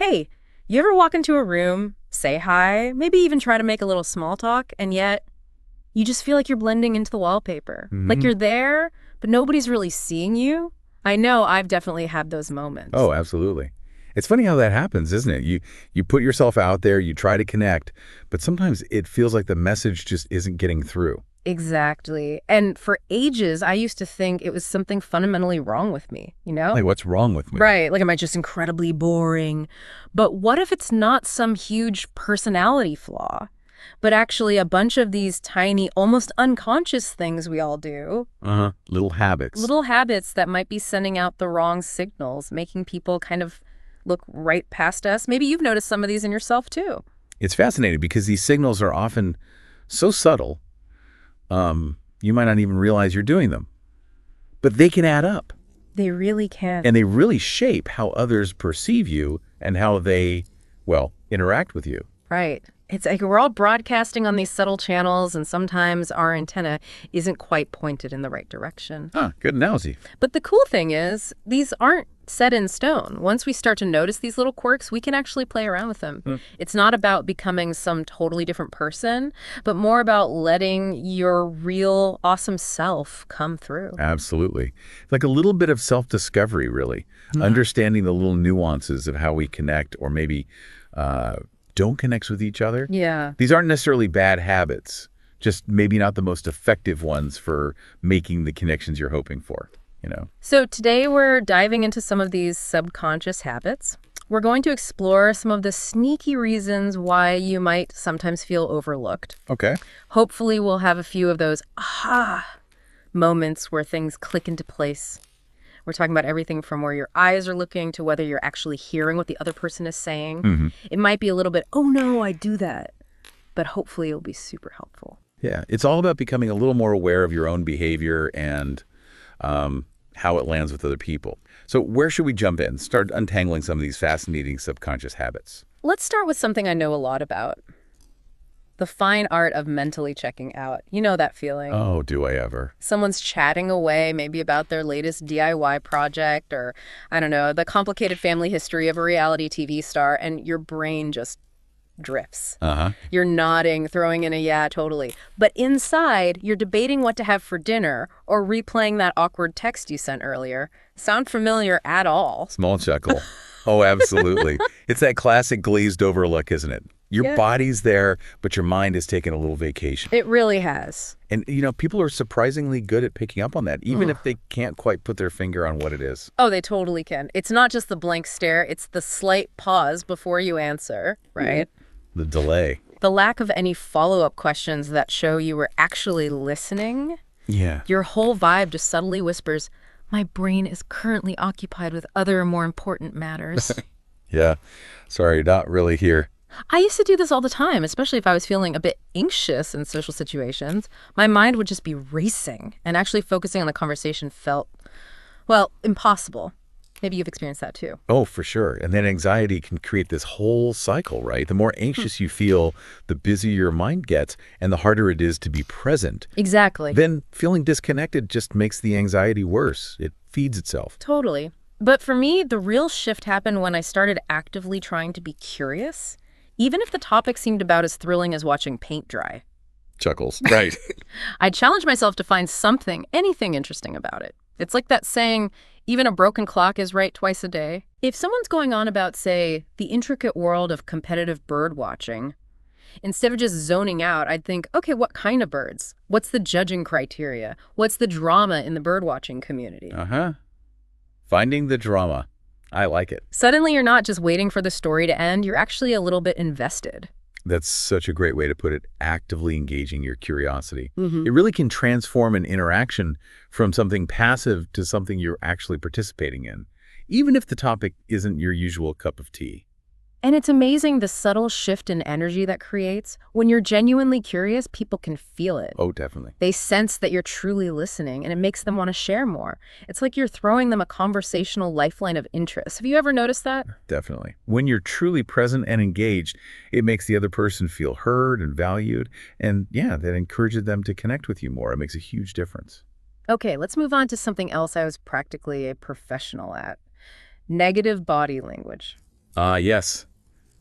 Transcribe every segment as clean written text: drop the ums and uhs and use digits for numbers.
Hey, you ever walk into a room, say hi, maybe even try to make a little small talk, and yet you just feel like you're blending into the wallpaper? Like Hmm. you're there, but nobody's really seeing you? I know I've definitely had those moments. Oh, absolutely. It's funny how that happens, isn't it? You put yourself out there, you try to connect, but sometimes it feels like the message just isn't getting through. Exactly. And for ages, I used to think it was something fundamentally wrong with me, you know? Like, what's wrong with me? Right. Like, am I just incredibly boring? But what if it's not some huge personality flaw, but actually a bunch of these tiny, almost unconscious things we all do? Uh-huh. Little habits. Little habits that might be sending out the wrong signals, making people kind of look right past us. Maybe you've noticed some of these in yourself too. It's fascinating because these signals are often so subtle, you might not even realize you're doing them. But they can add up, They really can. and they really shape how others perceive you and how they, well, interact with you. Right. It's like we're all broadcasting on these subtle channels, and sometimes our antenna isn't quite pointed in the right direction. Huh, good analogy. But the cool thing is, these aren't set in stone. Once we start to notice these little quirks, we can actually play around with them. It's not about becoming some totally different person, but more about letting your real awesome self come through. Absolutely. Like a little bit of self-discovery, really. Understanding the little nuances of how we connect or maybe don't connect with each other. Yeah. These aren't necessarily bad habits, just maybe not the most effective ones for making the connections you're hoping for, you know? So today we're diving into some of these subconscious habits. We're going to explore some of the sneaky reasons why you might sometimes feel overlooked. Okay. Hopefully we'll have a few of those aha moments where things click into place. We're talking about everything from where your eyes are looking to whether you're actually hearing what the other person is saying. It might be a little bit, oh no, I do that. But hopefully it'll be super helpful. Yeah. It's all about becoming a little more aware of your own behavior and how it lands with other people. So where should we jump in? Start untangling some of these fascinating subconscious habits. Let's start with something I know a lot about. The fine art of mentally checking out. You know that feeling. Oh, do I ever? Someone's chatting away, maybe about their latest DIY project or, I don't know, the complicated family history of a reality TV star, and your brain just drifts. Uh-huh. You're nodding, throwing in a yeah, totally. But inside, you're debating what to have for dinner or replaying that awkward text you sent earlier. Sound familiar at all? Small chuckle. Oh, absolutely. It's that classic glazed over look, isn't it? Your Yeah. body's there, but your mind is taking a little vacation. It really has. And, people are surprisingly good at picking up on that, even if they can't quite put their finger on what it is. Oh, they totally can. It's not just the blank stare, it's the slight pause before you answer, right? The delay. The lack of any follow-up questions that show you were actually listening. Yeah. Your whole vibe just subtly whispers, my brain is currently occupied with other more important matters. Yeah. Sorry, not really here. I used to do this all the time, especially if I was feeling a bit anxious in social situations. My mind would just be racing, and actually focusing on the conversation felt, well, impossible. Maybe you've experienced that too. Oh, for sure. And then anxiety can create this whole cycle, right? The more anxious you feel, the busier your mind gets, and the harder it is to be present. Exactly. Then feeling disconnected just makes the anxiety worse. It feeds itself. Totally. But for me, the real shift happened when I started actively trying to be curious, even if the topic seemed about as thrilling as watching paint dry. Chuckles. Right. I challenged myself to find something, anything interesting about it. It's like that saying, even a broken clock is right twice a day. If someone's going on about, say, the intricate world of competitive bird watching, instead of just zoning out, I'd think, okay, what kind of birds? What's the judging criteria? What's the drama in the bird watching community? Uh-huh. Finding the drama. I like it. Suddenly, you're not just waiting for the story to end, you're actually a little bit invested. That's such a great way to put it, actively engaging your curiosity. It really can transform an interaction from something passive to something you're actually participating in, even if the topic isn't your usual cup of tea. And it's amazing the subtle shift in energy that creates. When you're genuinely curious, people can feel it. Oh, definitely. They sense that you're truly listening, and it makes them want to share more. It's like you're throwing them a conversational lifeline of interest. Have you ever noticed that? Definitely. When you're truly present and engaged, it makes the other person feel heard and valued. And yeah, that encourages them to connect with you more. It makes a huge difference. Okay, let's move on to something else I was practically a professional at. Negative body language. Yes.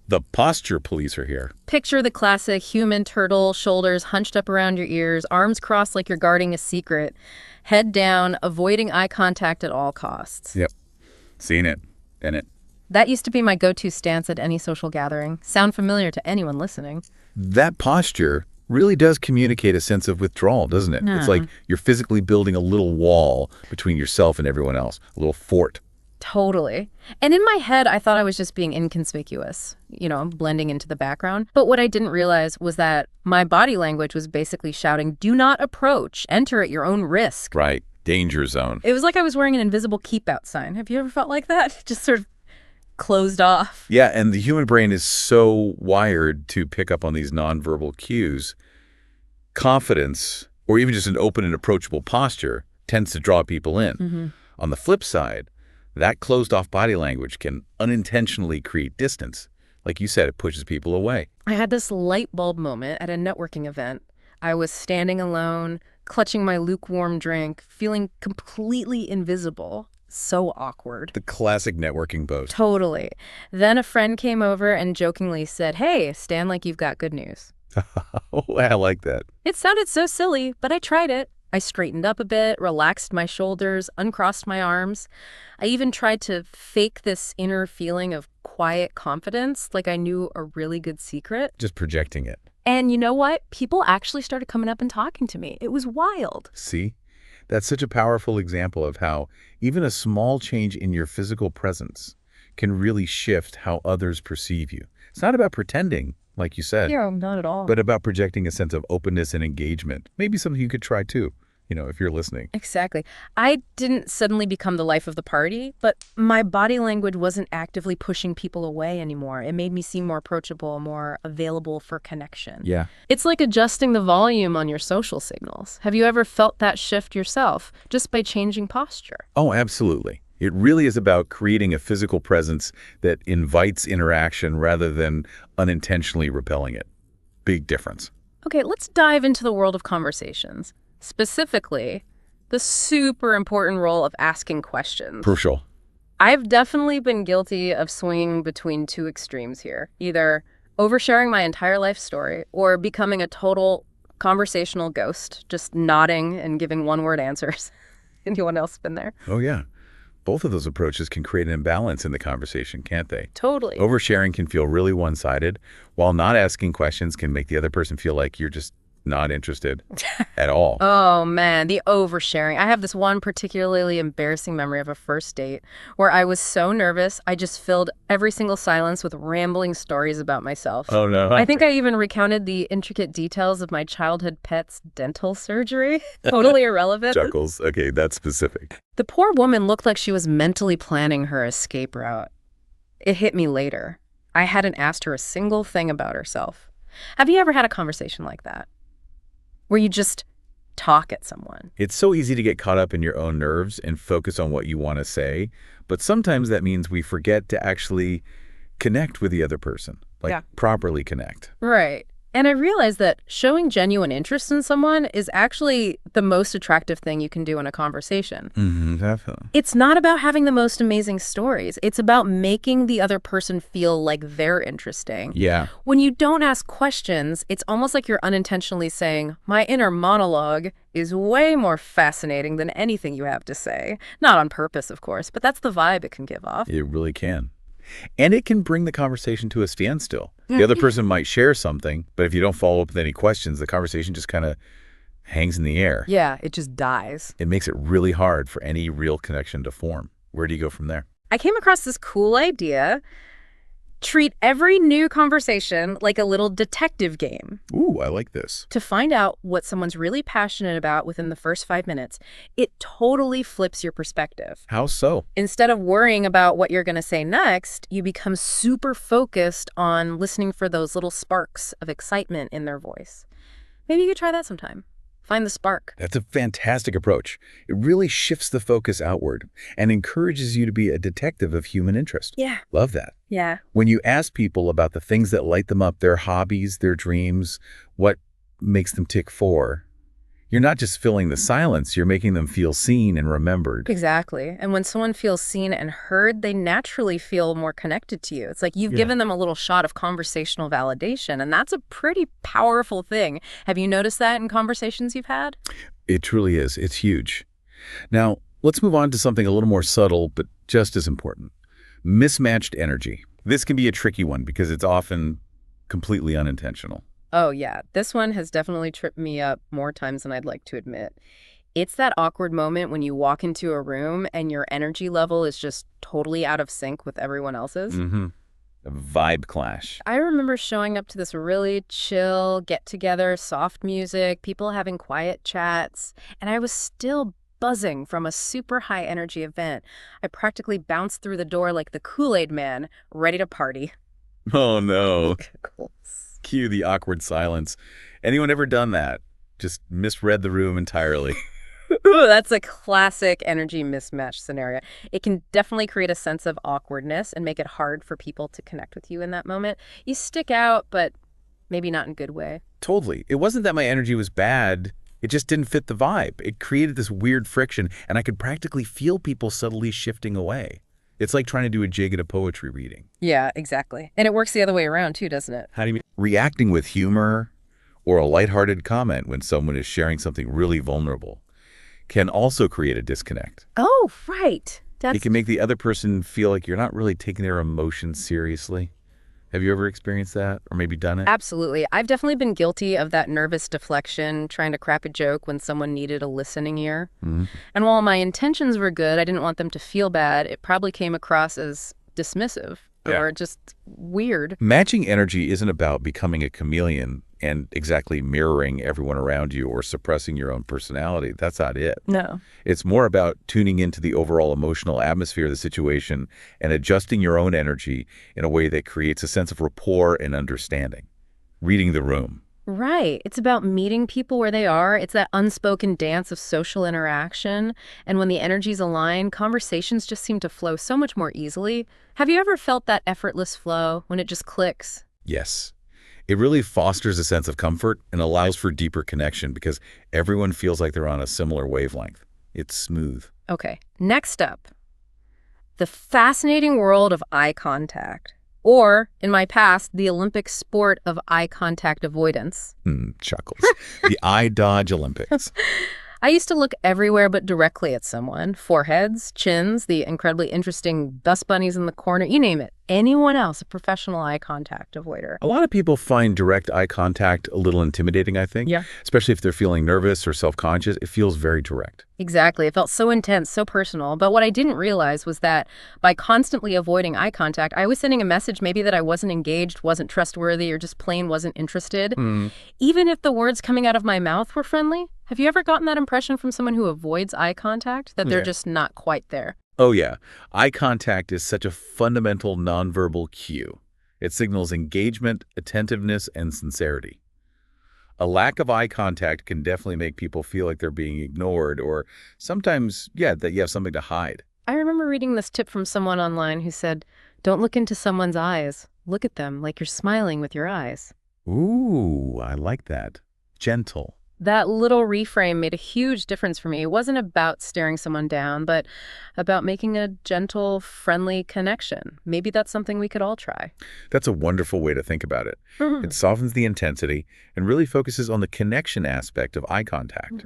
The posture police are here. Picture the classic human turtle, shoulders hunched up around your ears, arms crossed like you're guarding a secret, head down, avoiding eye contact at all costs. Yep. Seen it. In it. That used to be my go-to stance at any social gathering. Sound familiar to anyone listening? That posture really does communicate a sense of withdrawal, doesn't it? It's like you're physically building a little wall between yourself and everyone else, a little fort. Totally. And in my head, I thought I was just being inconspicuous, blending into the background. But what I didn't realize was that my body language was basically shouting, "Do not approach. Enter at your own risk." Right. Danger zone. It was like I was wearing an invisible keep out sign. Have you ever felt like that? Just sort of closed off. Yeah, and the human brain is so wired to pick up on these nonverbal cues. Confidence, or even just an open and approachable posture, tends to draw people in. On the flip side, that closed-off body language can unintentionally create distance. Like you said, it pushes people away. I had this light bulb moment at a networking event. I was standing alone, clutching my lukewarm drink, feeling completely invisible. So awkward. The classic networking boast. Totally. Then a friend came over and jokingly said, "Hey, stand like you've got good news." Oh, I like that. It sounded so silly, but I tried it. I straightened up a bit, relaxed my shoulders, uncrossed my arms. I even tried to fake this inner feeling of quiet confidence, like I knew a really good secret. Just projecting it. And you know what? People actually started coming up and talking to me. It was wild. See? That's such a powerful example of how even a small change in your physical presence can really shift how others perceive you. It's not about pretending, like you said. Yeah, not at all. But about projecting a sense of openness and engagement. Maybe something you could try too, if you're listening. Exactly. I didn't suddenly become the life of the party, but my body language wasn't actively pushing people away anymore. It made me seem more approachable, more available for connection. Yeah. It's like adjusting the volume on your social signals. Have you ever felt that shift yourself, just by changing posture? Oh, absolutely. It really is about creating a physical presence that invites interaction rather than unintentionally repelling it. Big difference. Okay, let's dive into the world of conversations. Specifically, the super important role of asking questions. Crucial. I've definitely been guilty of swinging between two extremes here. Either oversharing my entire life story or becoming a total conversational ghost, just nodding and giving one-word answers. Anyone else been there? Oh, yeah. Both of those approaches can create an imbalance in the conversation, can't they? Totally. Oversharing can feel really one-sided, while not asking questions can make the other person feel like you're just not interested at all. Oh, man, the oversharing. I have this one particularly embarrassing memory of a first date where I was so nervous, I just filled every single silence with rambling stories about myself. Oh, no. I think I even recounted the intricate details of my childhood pet's dental surgery. Totally irrelevant. Chuckles. Okay, that's specific. The poor woman looked like she was mentally planning her escape route. It hit me later. I hadn't asked her a single thing about herself. Have you ever had a conversation like that, where you just talk at someone? It's so easy to get caught up in your own nerves and focus on what you want to say, but sometimes that means we forget to actually connect with the other person, properly connect. Right. And I realized that showing genuine interest in someone is actually the most attractive thing you can do in a conversation. Definitely. It's not about having the most amazing stories. It's about making the other person feel like they're interesting. Yeah. When you don't ask questions, it's almost like you're unintentionally saying, my inner monologue is way more fascinating than anything you have to say. Not on purpose, of course, but that's the vibe it can give off. It really can. And it can bring the conversation to a standstill. The other person might share something, but if you don't follow up with any questions, the conversation just kind of hangs in the air. Yeah, it just dies. It makes it really hard for any real connection to form. Where do you go from there? I came across this cool idea. Treat every new conversation like a little detective game. Ooh, I like this. To find out what someone's really passionate about within the first 5 minutes, it totally flips your perspective. How so? Instead of worrying about what you're going to say next, you become super focused on listening for those little sparks of excitement in their voice. Maybe you could try that sometime. Find the spark. That's a fantastic approach. It really shifts the focus outward and encourages you to be a detective of human interest. Yeah. Love that. Yeah. When you ask people about the things that light them up, their hobbies, their dreams, what makes them tick for, You're not just filling the silence, you're making them feel seen and remembered. Exactly. And when someone feels seen and heard, they naturally feel more connected to you. It's like you've given them a little shot of conversational validation, and that's a pretty powerful thing. Have you noticed that in conversations you've had? It truly is. It's huge. Now, let's move on to something a little more subtle, but just as important. Mismatched energy. This can be a tricky one because it's often completely unintentional. Oh, yeah. This one has definitely tripped me up more times than I'd like to admit. It's that awkward moment when you walk into a room and your energy level is just totally out of sync with everyone else's. Mm-hmm. A vibe clash. I remember showing up to this really chill get-together, soft music, people having quiet chats, and I was still buzzing from a super high energy event. I practically bounced through the door like the Kool-Aid man, ready to party. Oh, no. Cool. Cue the awkward silence. Anyone ever done that? Just misread the room entirely. Ooh, that's a classic energy mismatch scenario. It can definitely create a sense of awkwardness and make it hard for people to connect with you in that moment. You stick out, but maybe not in a good way. Totally. It wasn't that my energy was bad. It just didn't fit the vibe. It created this weird friction, and I could practically feel people subtly shifting away. It's like trying to do a jig at a poetry reading. Yeah, exactly. And it works the other way around too, doesn't it? How do you mean? Reacting with humor or a lighthearted comment when someone is sharing something really vulnerable can also create a disconnect. Oh, right. It can make the other person feel like you're not really taking their emotions seriously. Have you ever experienced that or maybe done it? Absolutely. I've definitely been guilty of that nervous deflection, trying to crack a joke when someone needed a listening ear. Mm-hmm. And while my intentions were good, I didn't want them to feel bad. It probably came across as dismissive or just weird. Matching energy isn't about becoming a chameleon and exactly mirroring everyone around you or suppressing your own personality. That's not it. No. It's more about tuning into the overall emotional atmosphere of the situation and adjusting your own energy in a way that creates a sense of rapport and understanding. Reading the room. Right. It's about meeting people where they are. It's that unspoken dance of social interaction. And when the energies align, conversations just seem to flow so much more easily. Have you ever felt that effortless flow when it just clicks? Yes. It really fosters a sense of comfort and allows for deeper connection because everyone feels like they're on a similar wavelength. It's smooth. Okay. Next up, the fascinating world of eye contact. Or, in my past, the Olympic sport of eye contact avoidance. Chuckles. The eye dodge Olympics. I used to look everywhere but directly at someone. Foreheads, chins, the incredibly interesting dust bunnies in the corner, you name it. Anyone else, a professional eye contact avoider. A lot of people find direct eye contact a little intimidating, I think. Yeah. Especially if they're feeling nervous or self-conscious. It feels very direct. Exactly. It felt so intense, so personal. But what I didn't realize was that by constantly avoiding eye contact, I was sending a message maybe that I wasn't engaged, wasn't trustworthy, or just plain wasn't interested. Even if the words coming out of my mouth were friendly. Have you ever gotten that impression from someone who avoids eye contact, that they're just not quite there? Oh, yeah. Eye contact is such a fundamental nonverbal cue. It signals engagement, attentiveness, and sincerity. A lack of eye contact can definitely make people feel like they're being ignored or sometimes, that you have something to hide. I remember reading this tip from someone online who said, don't look into someone's eyes. Look at them like you're smiling with your eyes. Ooh, I like that. Gentle. That little reframe made a huge difference for me. It wasn't about staring someone down, but about making a gentle, friendly connection. Maybe that's something we could all try. That's a wonderful way to think about it. It softens the intensity and really focuses on the connection aspect of eye contact.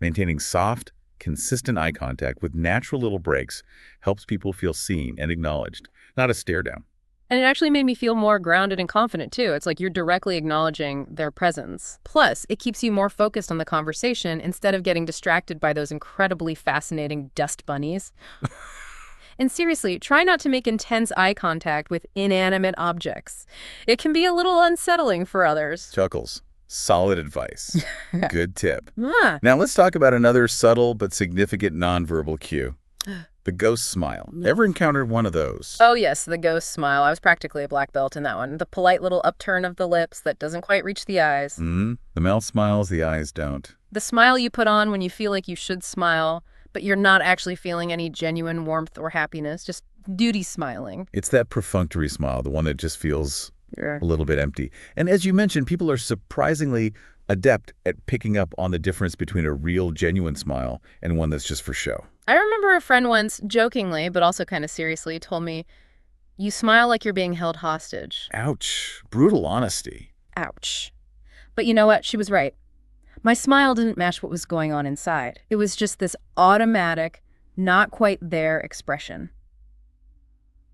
Maintaining soft, consistent eye contact with natural little breaks helps people feel seen and acknowledged, not a stare down. And it actually made me feel more grounded and confident, too. It's like you're directly acknowledging their presence. Plus, it keeps you more focused on the conversation instead of getting distracted by those incredibly fascinating dust bunnies. And seriously, try not to make intense eye contact with inanimate objects. It can be a little unsettling for others. Chuckles. Solid advice. Good tip. Ah. Now let's talk about another subtle but significant nonverbal cue. The ghost smile. Ever encountered one of those? Oh, yes, the ghost smile. I was practically a black belt in that one. The polite little upturn of the lips that doesn't quite reach the eyes. The mouth smiles, the eyes don't. The smile you put on when you feel like you should smile, but you're not actually feeling any genuine warmth or happiness, just duty smiling. It's that perfunctory smile, the one that just feels a little bit empty. And as you mentioned, people are surprisingly adept at picking up on the difference between a real, genuine smile and one that's just for show. I remember a friend once, jokingly, but also kind of seriously, told me, "You smile like you're being held hostage." Ouch. Brutal honesty. Ouch. But you know what? She was right. My smile didn't match what was going on inside. It was just this automatic, not quite there expression.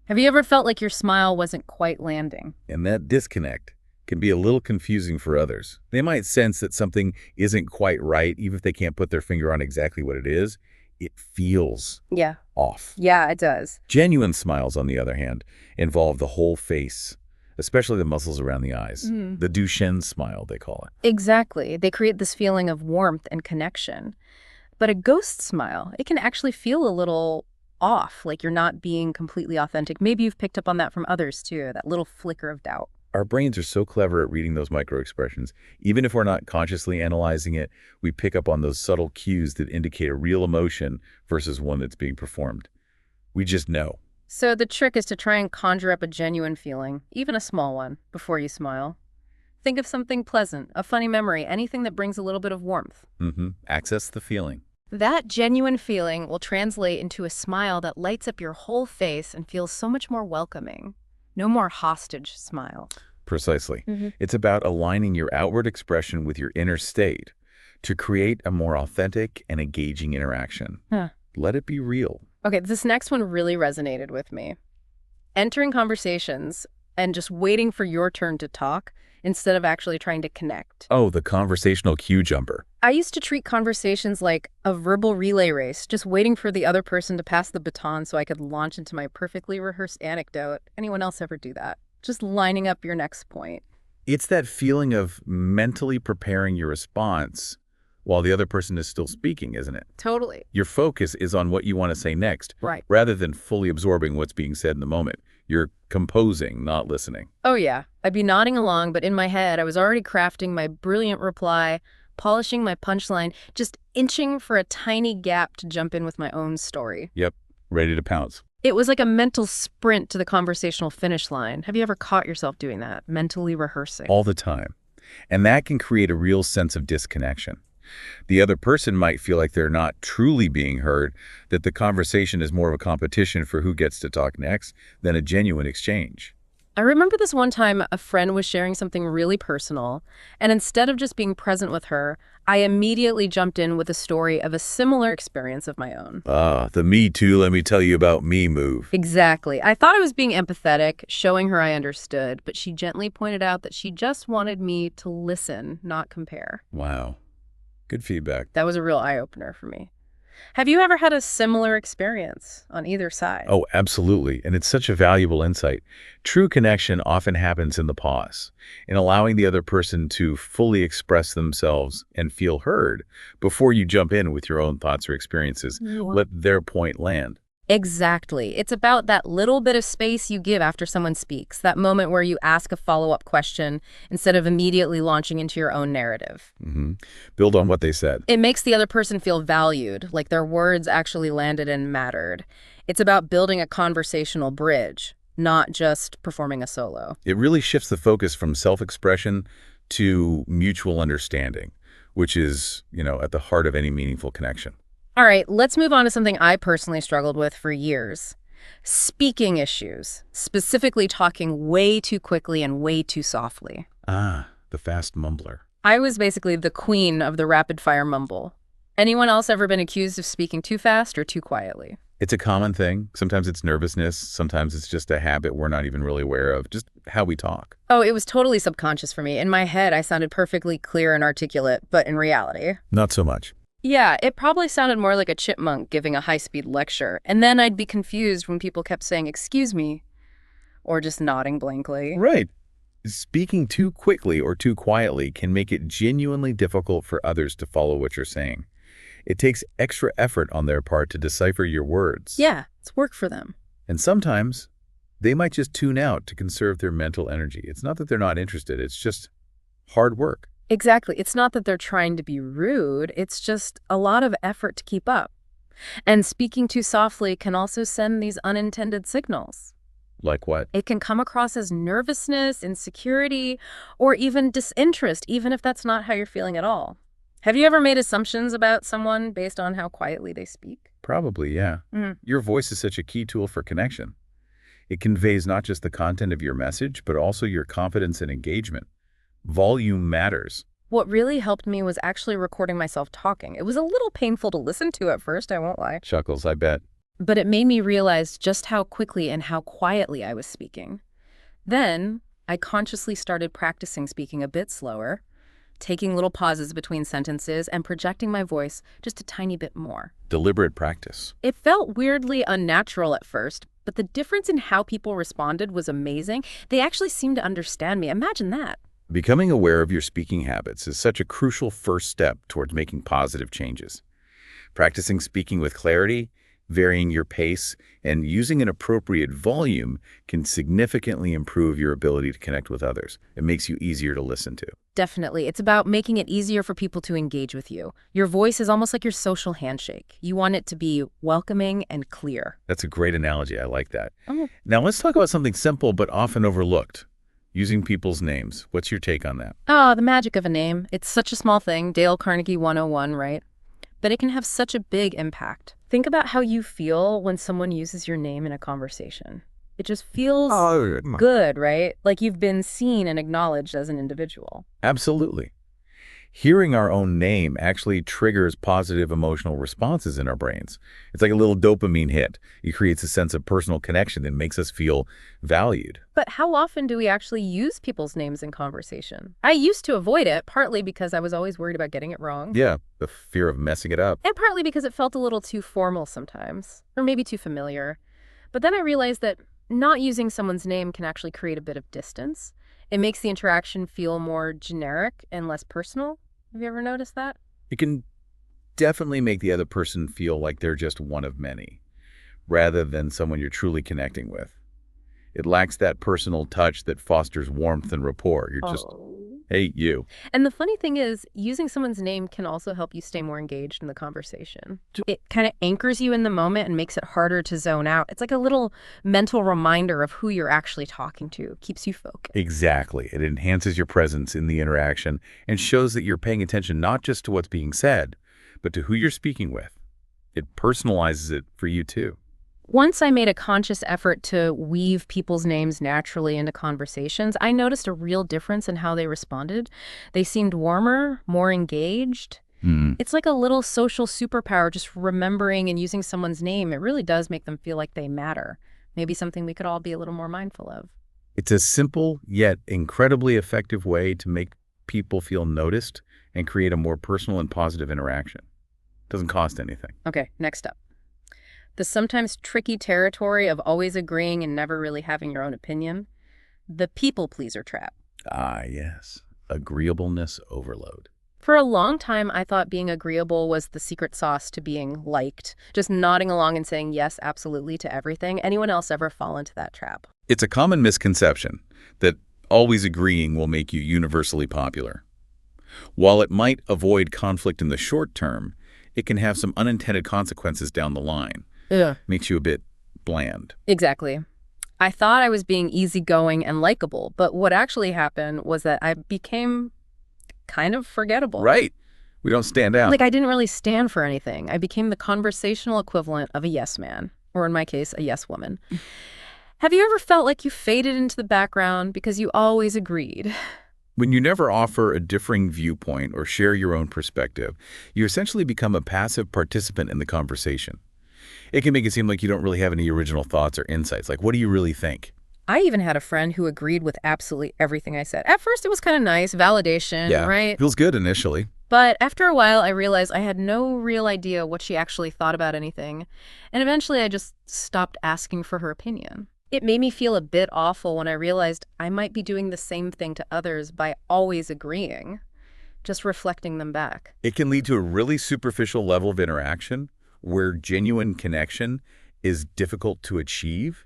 Have you ever felt like your smile wasn't quite landing? And that disconnect can be a little confusing for others. They might sense that something isn't quite right, even if they can't put their finger on exactly what it is. It feels Yeah. off. Yeah, it does. Genuine smiles, on the other hand, involve the whole face, especially the muscles around the eyes. The Duchenne smile, they call it. Exactly. They create this feeling of warmth and connection. But a ghost smile, it can actually feel a little off, like you're not being completely authentic. Maybe you've picked up on that from others too, that little flicker of doubt. Our brains are so clever at reading those micro-expressions. Even if we're not consciously analyzing it, we pick up on those subtle cues that indicate a real emotion versus one that's being performed. We just know. So the trick is to try and conjure up a genuine feeling, even a small one, before you smile. Think of something pleasant, a funny memory, anything that brings a little bit of warmth. Access the feeling. That genuine feeling will translate into a smile that lights up your whole face and feels so much more welcoming. No more hostage smile. Precisely. It's about aligning your outward expression with your inner state to create a more authentic and engaging interaction. Let it be real. Okay, this next one really resonated with me. Entering conversations and just waiting for your turn to talk instead of actually trying to connect. Oh, the conversational cue jumper. I used to treat conversations like a verbal relay race, just waiting for the other person to pass the baton so I could launch into my perfectly rehearsed anecdote. Anyone else ever do that? Just lining up your next point. It's that feeling of mentally preparing your response while the other person is still speaking, isn't it? Totally. Your focus is on what you want to say next, Right. rather than fully absorbing what's being said in the moment. You're composing, not listening. Oh yeah, I'd be nodding along, but in my head I was already crafting my brilliant reply, polishing my punchline, just inching for a tiny gap to jump in with my own story. Yep, ready to pounce. It was like a mental sprint to the conversational finish line. Have you ever caught yourself doing that, mentally rehearsing? All the time. And that can create a real sense of disconnection. The other person might feel like they're not truly being heard, that the conversation is more of a competition for who gets to talk next than a genuine exchange. I remember this one time a friend was sharing something really personal, and instead of just being present with her, I immediately jumped in with a story of a similar experience of my own. The me too, let me tell you about me move. Exactly. I thought I was being empathetic, showing her I understood, but she gently pointed out that she just wanted me to listen, not compare. Wow. Good feedback. That was a real eye-opener for me. Have you ever had a similar experience on either side? Oh, absolutely. And it's such a valuable insight. True connection often happens in the pause, in allowing the other person to fully express themselves and feel heard before you jump in with your own thoughts or experiences. Let their point land. Exactly. It's about that little bit of space you give after someone speaks, that moment where you ask a follow-up question instead of immediately launching into your own narrative. Build on what they said. It makes the other person feel valued, like their words actually landed and mattered. It's about building a conversational bridge, not just performing a solo. It really shifts the focus from self-expression to mutual understanding, which is, at the heart of any meaningful connection. All right, let's move on to something I personally struggled with for years. Speaking issues, specifically talking way too quickly and way too softly. The fast mumbler. I was basically the queen of the rapid-fire mumble. Anyone else ever been accused of speaking too fast or too quietly? It's a common thing. Sometimes it's nervousness. Sometimes it's just a habit we're not even really aware of, just how we talk. Oh, it was totally subconscious for me. In my head, I sounded perfectly clear and articulate, but in reality... Not so much. Yeah, it probably sounded more like a chipmunk giving a high-speed lecture, and then I'd be confused when people kept saying, "Excuse me," or just nodding blankly. Right. Speaking too quickly or too quietly can make it genuinely difficult for others to follow what you're saying. It takes extra effort on their part to decipher your words. Yeah, it's work for them. And sometimes they might just tune out to conserve their mental energy. It's not that they're not interested, it's just hard work. Exactly. It's not that they're trying to be rude. It's just a lot of effort to keep up. And speaking too softly can also send these unintended signals. Like what? It can come across as nervousness, insecurity, or even disinterest, even if that's not how you're feeling at all. Have you ever made assumptions about someone based on how quietly they speak? Probably, yeah. Mm. Your voice is such a key tool for connection. It conveys not just the content of your message, but also your confidence and engagement. Volume matters. What really helped me was actually recording myself talking. It was a little painful to listen to at first, I won't lie. Chuckles, I bet. But it made me realize just how quickly and how quietly I was speaking. Then, I consciously started practicing speaking a bit slower, taking little pauses between sentences, and projecting my voice just a tiny bit more. Deliberate practice. It felt weirdly unnatural at first, but the difference in how people responded was amazing. They actually seemed to understand me. Imagine that. Becoming aware of your speaking habits is such a crucial first step towards making positive changes. Practicing speaking with clarity, varying your pace, and using an appropriate volume can significantly improve your ability to connect with others. It makes you easier to listen to. Definitely. It's about making it easier for people to engage with you. Your voice is almost like your social handshake. You want it to be welcoming and clear. That's a great analogy. I like that. Oh. Now let's talk about something simple but often overlooked. Using people's names. What's your take on that? Oh, the magic of a name. It's such a small thing. Dale Carnegie 101, right? But it can have such a big impact. Think about how you feel when someone uses your name in a conversation. It just feels good, right? Like you've been seen and acknowledged as an individual. Absolutely. Hearing our own name actually triggers positive emotional responses in our brains. It's like a little dopamine hit. It creates a sense of personal connection that makes us feel valued. But how often do we actually use people's names in conversation? I used to avoid it, partly because I was always worried about getting it wrong. Yeah, the fear of messing it up. And partly because it felt a little too formal sometimes, or maybe too familiar. But then I realized that not using someone's name can actually create a bit of distance. It makes the interaction feel more generic and less personal. Have you ever noticed that? It can definitely make the other person feel like they're just one of many, rather than someone you're truly connecting with. It lacks that personal touch that fosters warmth and rapport. You're just, hey, you. And the funny thing is, using someone's name can also help you stay more engaged in the conversation. It kind of anchors you in the moment and makes it harder to zone out. It's like a little mental reminder of who you're actually talking to. Keeps you focused. Exactly. It enhances your presence in the interaction and shows that you're paying attention not just to what's being said, but to who you're speaking with. It personalizes it for you too. Once I made a conscious effort to weave people's names naturally into conversations, I noticed a real difference in how they responded. They seemed warmer, more engaged. It's like a little social superpower, just remembering and using someone's name. It really does make them feel like they matter. Maybe something we could all be a little more mindful of. It's a simple yet incredibly effective way to make people feel noticed and create a more personal and positive interaction. Doesn't cost anything. Okay, next up. The sometimes tricky territory of always agreeing and never really having your own opinion. The people pleaser trap. Ah, yes. Agreeableness overload. For a long time, I thought being agreeable was the secret sauce to being liked. Just nodding along and saying yes, absolutely to everything. Anyone else ever fall into that trap? It's a common misconception that always agreeing will make you universally popular. While it might avoid conflict in the short term, it can have some unintended consequences down the line. Yeah. Makes you a bit bland. Exactly. I thought I was being easygoing and likable, but what actually happened was that I became kind of forgettable. Right. We don't stand out. Like I didn't really stand for anything. I became the conversational equivalent of a yes man, or in my case, a yes woman. Have you ever felt like you faded into the background because you always agreed? When you never offer a differing viewpoint or share your own perspective, you essentially become a passive participant in the conversation. It can make it seem like you don't really have any original thoughts or insights. Like, what do you really think? I even had a friend who agreed with absolutely everything I said. At first, it was kind of nice, validation, right? Feels good initially. But after a while, I realized I had no real idea what she actually thought about anything. And eventually, I just stopped asking for her opinion. It made me feel a bit awful when I realized I might be doing the same thing to others by always agreeing, just reflecting them back. It can lead to a really superficial level of interaction where genuine connection is difficult to achieve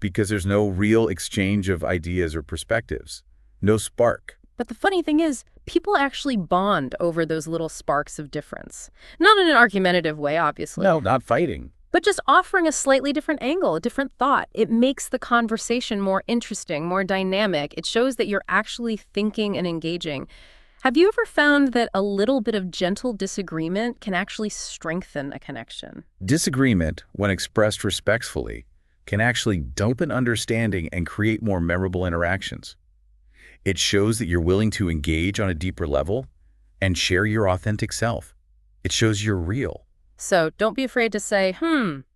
because there's no real exchange of ideas or perspectives, no spark. But the funny thing is, people actually bond over those little sparks of difference. Not in an argumentative way, obviously. No, not fighting. But just offering a slightly different angle, a different thought, it makes the conversation more interesting, more dynamic. It shows that you're actually thinking and engaging. Have you ever found that a little bit of gentle disagreement can actually strengthen a connection? Disagreement, when expressed respectfully, can actually deepen understanding and create more memorable interactions. It shows that you're willing to engage on a deeper level and share your authentic self. It shows you're real. So don't be afraid to say,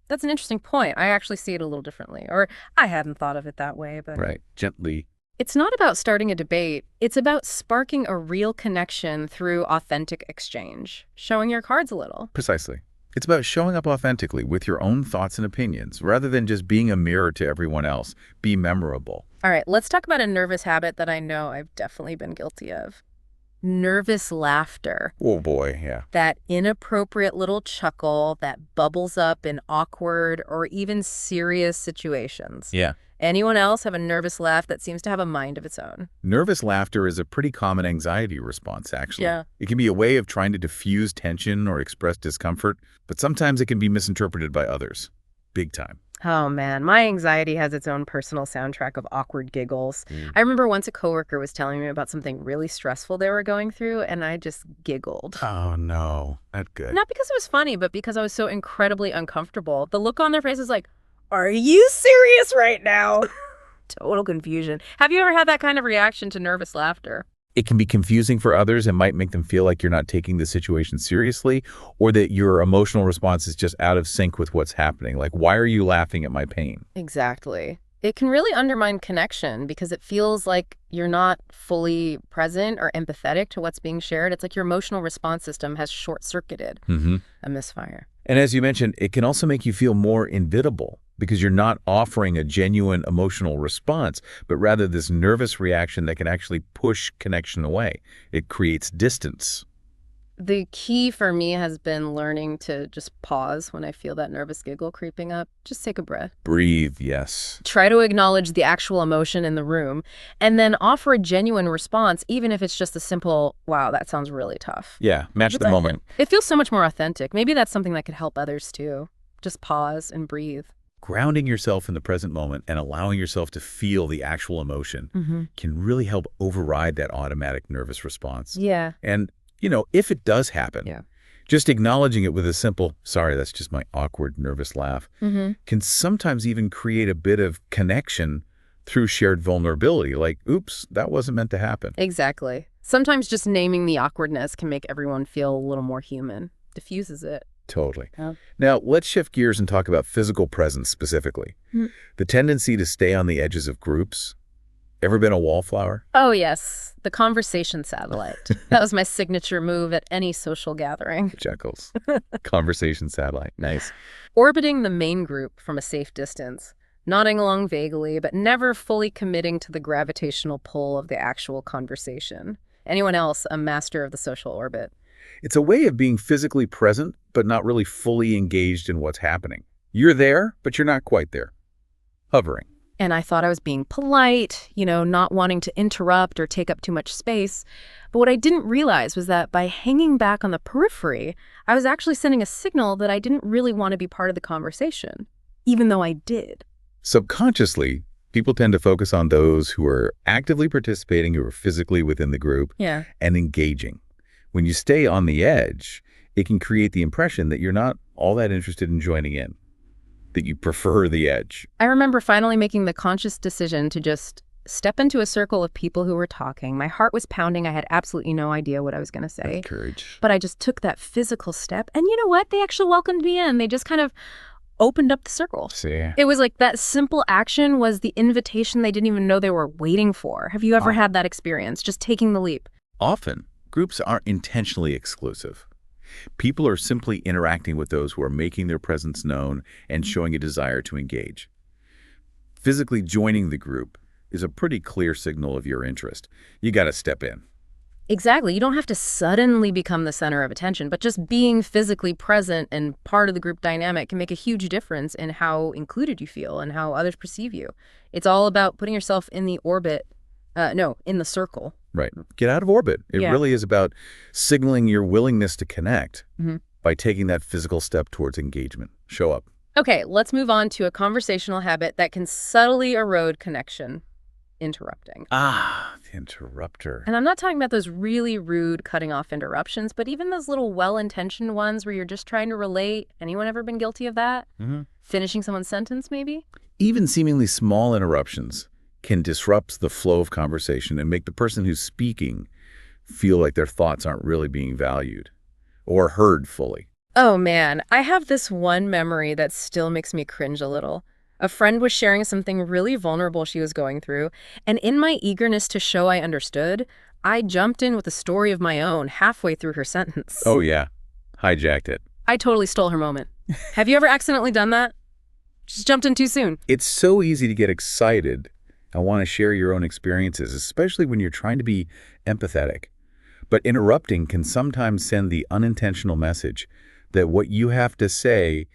that's an interesting point. I actually see it a little differently. Or I hadn't thought of it that way, but... Right. Gently. It's not about starting a debate. It's about sparking a real connection through authentic exchange, showing your cards a little. Precisely. It's about showing up authentically with your own thoughts and opinions, rather than just being a mirror to everyone else. Be memorable. All right, let's talk about a nervous habit that I know I've definitely been guilty of. Nervous laughter. Oh boy, yeah. That inappropriate little chuckle that bubbles up in awkward or even serious situations. Yeah. Anyone else have a nervous laugh that seems to have a mind of its own? Nervous laughter is a pretty common anxiety response, actually. Yeah. It can be a way of trying to diffuse tension or express discomfort, but sometimes it can be misinterpreted by others. Big time. Oh man, my anxiety has its own personal soundtrack of awkward giggles. I remember once a coworker was telling me about something really stressful they were going through, and I just giggled. Oh no, not good. Not because it was funny, but because I was so incredibly uncomfortable. The look on their face is like, are you serious right now? Total confusion. Have you ever had that kind of reaction to nervous laughter? It can be confusing for others and might make them feel like you're not taking the situation seriously, or that your emotional response is just out of sync with what's happening. Like, why are you laughing at my pain? Exactly. It can really undermine connection because it feels like you're not fully present or empathetic to what's being shared. It's like your emotional response system has short-circuited. A misfire. And as you mentioned, it can also make you feel more invisible because you're not offering a genuine emotional response, but rather this nervous reaction that can actually push connection away. It creates distance. The key for me has been learning to just pause when I feel that nervous giggle creeping up. Just take a breath. Breathe, yes. Try to acknowledge the actual emotion in the room and then offer a genuine response, even if it's just a simple, wow, that sounds really tough. Yeah, match the moment. It feels so much more authentic. Maybe that's something that could help others too. Just pause and breathe. Grounding yourself in the present moment and allowing yourself to feel the actual emotion can really help override that automatic nervous response. Yeah. And, if it does happen, just acknowledging it with a simple, sorry, that's just my awkward, nervous laugh, can sometimes even create a bit of connection through shared vulnerability. Like, oops, that wasn't meant to happen. Exactly. Sometimes just naming the awkwardness can make everyone feel a little more human. Diffuses it. Totally. Yeah. Now, let's shift gears and talk about physical presence specifically. The tendency to stay on the edges of groups. Ever been a wallflower? Oh, yes. The conversation satellite. That was my signature move at any social gathering. Jekylls. Conversation satellite. Nice. Orbiting the main group from a safe distance. Nodding along vaguely, but never fully committing to the gravitational pull of the actual conversation. Anyone else a master of the social orbit? It's a way of being physically present, but not really fully engaged in what's happening. You're there, but you're not quite there. Hovering. And I thought I was being polite, not wanting to interrupt or take up too much space. But what I didn't realize was that by hanging back on the periphery, I was actually sending a signal that I didn't really want to be part of the conversation, even though I did. Subconsciously, people tend to focus on those who are actively participating, who are physically within the group, and engaging. When you stay on the edge, it can create the impression that you're not all that interested in joining in, that you prefer the edge. I remember finally making the conscious decision to just step into a circle of people who were talking. My heart was pounding. I had absolutely no idea what I was going to say. Courage. But I just took that physical step. And you know what? They actually welcomed me in. They just kind of opened up the circle. See? It was like that simple action was the invitation they didn't even know they were waiting for. Have you ever had that experience? Just taking the leap? Often, groups aren't intentionally exclusive. People are simply interacting with those who are making their presence known and showing a desire to engage. Physically joining the group is a pretty clear signal of your interest. You got to step in. Exactly. You don't have to suddenly become the center of attention, but just being physically present and part of the group dynamic can make a huge difference in how included you feel and how others perceive you. It's all about putting yourself in the orbit, in the circle. Right. Get out of orbit. It really is about signaling your willingness to connect by taking that physical step towards engagement. Show up. Okay, let's move on to a conversational habit that can subtly erode connection: interrupting. Ah, the interrupter. And I'm not talking about those really rude cutting off interruptions, but even those little well-intentioned ones where you're just trying to relate. Anyone ever been guilty of that? Hmm. Finishing someone's sentence, maybe? Even seemingly small interruptions can disrupt the flow of conversation and make the person who's speaking feel like their thoughts aren't really being valued or heard fully. Oh man, I have this one memory that still makes me cringe a little. A friend was sharing something really vulnerable she was going through, and in my eagerness to show I understood, I jumped in with a story of my own halfway through her sentence. Oh, yeah. Hijacked it. I totally stole her moment. Have you ever accidentally done that? Just jumped in too soon. It's so easy to get excited and want to share your own experiences, especially when you're trying to be empathetic. But interrupting can sometimes send the unintentional message that what you have to say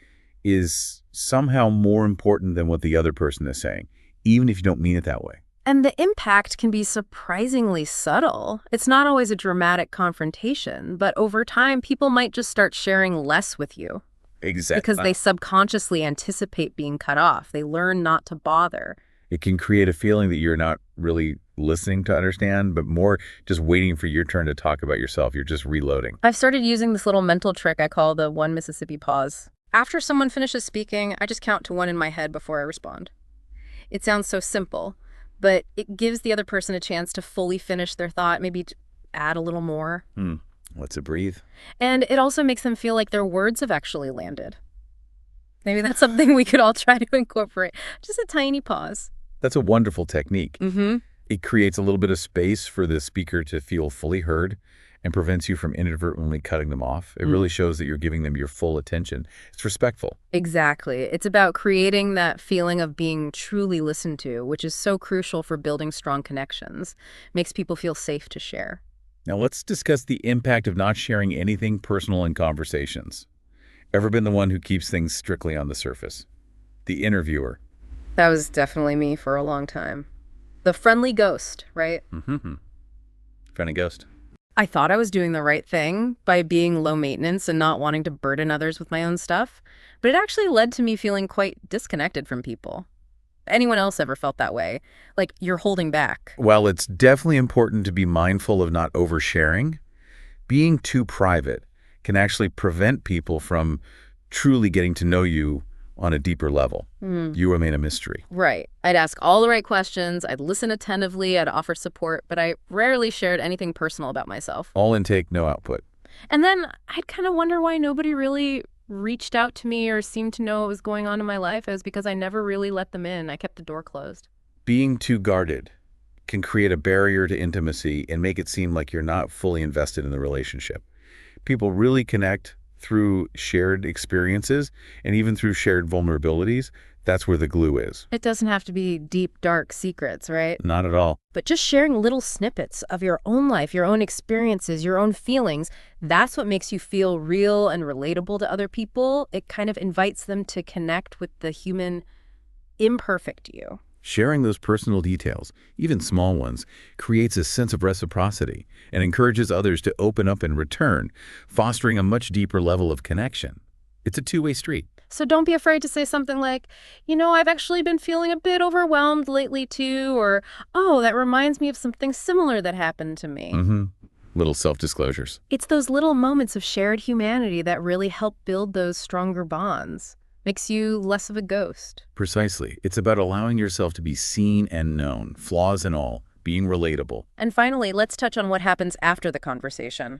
is somehow more important than what the other person is saying, even if you don't mean it that way. And the impact can be surprisingly subtle. It's not always a dramatic confrontation, but over time, people might just start sharing less with you Exactly. because they subconsciously anticipate being cut off. They learn not to bother. It can create a feeling that you're not really listening to understand, but more just waiting for your turn to talk about yourself. You're just reloading. I've started using this little mental trick I call the one Mississippi pause. After someone finishes speaking, I just count to one in my head before I respond. It sounds so simple, but it gives the other person a chance to fully finish their thought, maybe to add a little more. Let's breathe. And it also makes them feel like their words have actually landed. Maybe that's something we could all try to incorporate. Just a tiny pause. That's a wonderful technique. Mm-hmm. It creates a little bit of space for the speaker to feel fully heard and prevents you from inadvertently cutting them off. It really shows that you're giving them your full attention. It's respectful. Exactly. It's about creating that feeling of being truly listened to, which is so crucial for building strong connections. Makes people feel safe to share. Now let's discuss the impact of not sharing anything personal in conversations. Ever been the one who keeps things strictly on the surface? The interviewer. That was definitely me for a long time. The friendly ghost, right? Mm-hmm. Friendly ghost. I thought I was doing the right thing by being low maintenance and not wanting to burden others with my own stuff, but it actually led to me feeling quite disconnected from people. Anyone else ever felt that way? Like you're holding back? While it's definitely important to be mindful of not oversharing, being too private can actually prevent people from truly getting to know you on a deeper level. You remain a mystery. Right. I'd ask all the right questions, I'd listen attentively, I'd offer support, but I rarely shared anything personal about myself. All intake, no output. And then I'd kind of wonder why nobody really reached out to me or seemed to know what was going on in my life. It was because I never really let them in. I kept the door closed. Being too guarded can create a barrier to intimacy and make it seem like you're not fully invested in the relationship. People really connect through shared experiences and even through shared vulnerabilities. That's where the glue is. It doesn't have to be deep, dark secrets, right? Not at all. But just sharing little snippets of your own life, your own experiences, your own feelings, that's what makes you feel real and relatable to other people. It kind of invites them to connect with the human, imperfect you. Sharing those personal details, even small ones, creates a sense of reciprocity and encourages others to open up in return, fostering a much deeper level of connection. It's a two-way street. So don't be afraid to say something like, I've actually been feeling a bit overwhelmed lately too, or, oh, that reminds me of something similar that happened to me. Little self-disclosures. It's those little moments of shared humanity that really help build those stronger bonds. Makes you less of a ghost. Precisely. It's about allowing yourself to be seen and known, flaws and all, being relatable. And finally, let's touch on what happens after the conversation.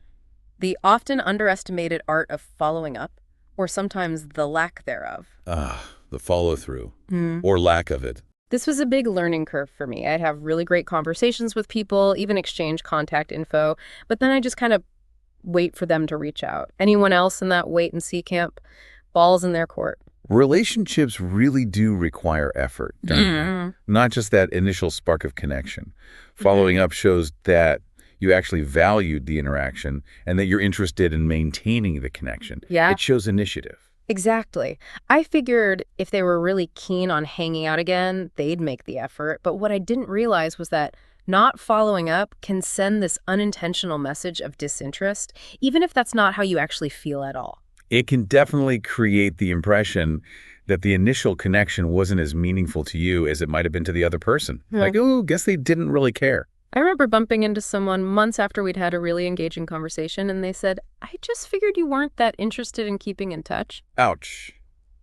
The often underestimated art of following up, or sometimes the lack thereof. The follow-through, or lack of it. This was a big learning curve for me. I'd have really great conversations with people, even exchange contact info, but then I just kind of wait for them to reach out. Anyone else in that wait and see camp? Ball's in their court. Relationships really do require effort, don't they? Not just that initial spark of connection. Following up shows that you actually valued the interaction and that you're interested in maintaining the connection. Yeah. It shows initiative. Exactly. I figured if they were really keen on hanging out again, they'd make the effort. But what I didn't realize was that not following up can send this unintentional message of disinterest, even if that's not how you actually feel at all. It can definitely create the impression that the initial connection wasn't as meaningful to you as it might have been to the other person. Yeah. Like, oh, guess they didn't really care. I remember bumping into someone months after we'd had a really engaging conversation, and they said, I just figured you weren't that interested in keeping in touch. Ouch.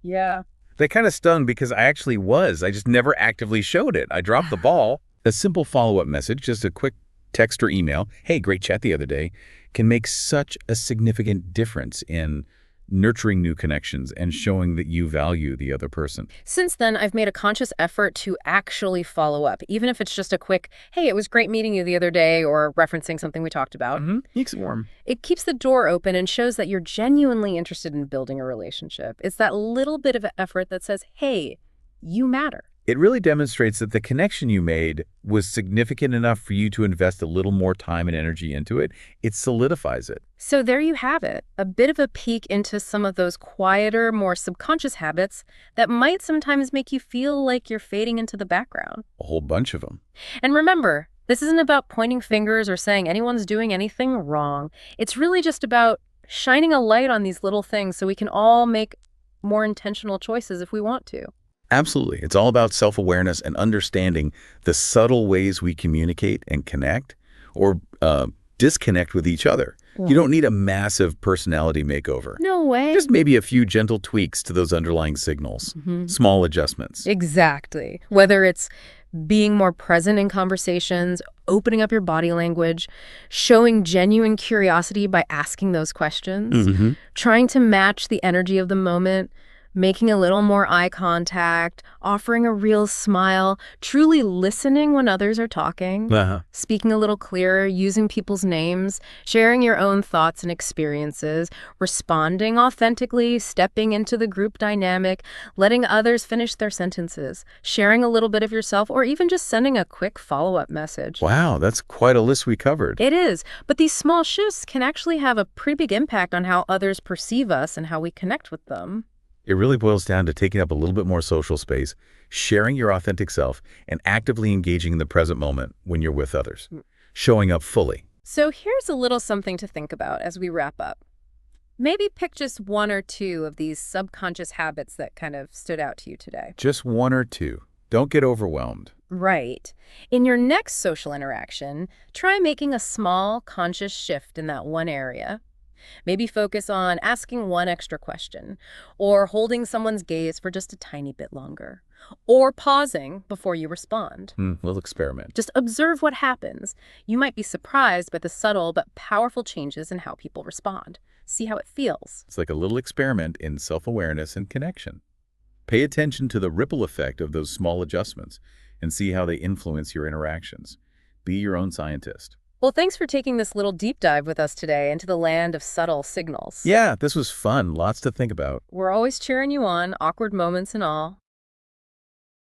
Yeah. They kind of stung because I actually was. I just never actively showed it. I dropped the ball. A simple follow-up message, just a quick text or email, hey, great chat the other day, can make such a significant difference in nurturing new connections and showing that you value the other person. Since then, I've made a conscious effort to actually follow up, even if it's just a quick, hey, it was great meeting you the other day, or referencing something we talked about. Keeps it warm. It keeps the door open and shows that you're genuinely interested in building a relationship. It's that little bit of effort that says, hey, you matter. It really demonstrates that the connection you made was significant enough for you to invest a little more time and energy into it. It solidifies it. So there you have it, a bit of a peek into some of those quieter, more subconscious habits that might sometimes make you feel like you're fading into the background. A whole bunch of them. And remember, this isn't about pointing fingers or saying anyone's doing anything wrong. It's really just about shining a light on these little things so we can all make more intentional choices if we want to. Absolutely. It's all about self-awareness and understanding the subtle ways we communicate and connect or disconnect with each other. You don't need a massive personality makeover. No way. Just maybe a few gentle tweaks to those underlying signals, small adjustments. Exactly. Whether it's being more present in conversations, opening up your body language, showing genuine curiosity by asking those questions, trying to match the energy of the moment, making a little more eye contact, offering a real smile, truly listening when others are talking, speaking a little clearer, using people's names, sharing your own thoughts and experiences, responding authentically, stepping into the group dynamic, letting others finish their sentences, sharing a little bit of yourself, or even just sending a quick follow-up message. Wow, that's quite a list we covered. It is, but these small shifts can actually have a pretty big impact on how others perceive us and how we connect with them. It really boils down to taking up a little bit more social space, sharing your authentic self, and actively engaging in the present moment when you're with others, showing up fully. So here's a little something to think about as we wrap up. Maybe pick just one or two of these subconscious habits that kind of stood out to you today. Just one or two. Don't get overwhelmed. Right. In your next social interaction, try making a small, conscious shift in that one area. Maybe focus on asking one extra question, or holding someone's gaze for just a tiny bit longer, or pausing before you respond. We'll experiment. Just observe what happens. You might be surprised by the subtle but powerful changes in how people respond. See how it feels. It's like a little experiment in self-awareness and connection. Pay attention to the ripple effect of those small adjustments and see how they influence your interactions. Be your own scientist. Well, thanks for taking this little deep dive with us today into the land of subtle signals. Yeah, this was fun. Lots to think about. We're always cheering you on, awkward moments and all.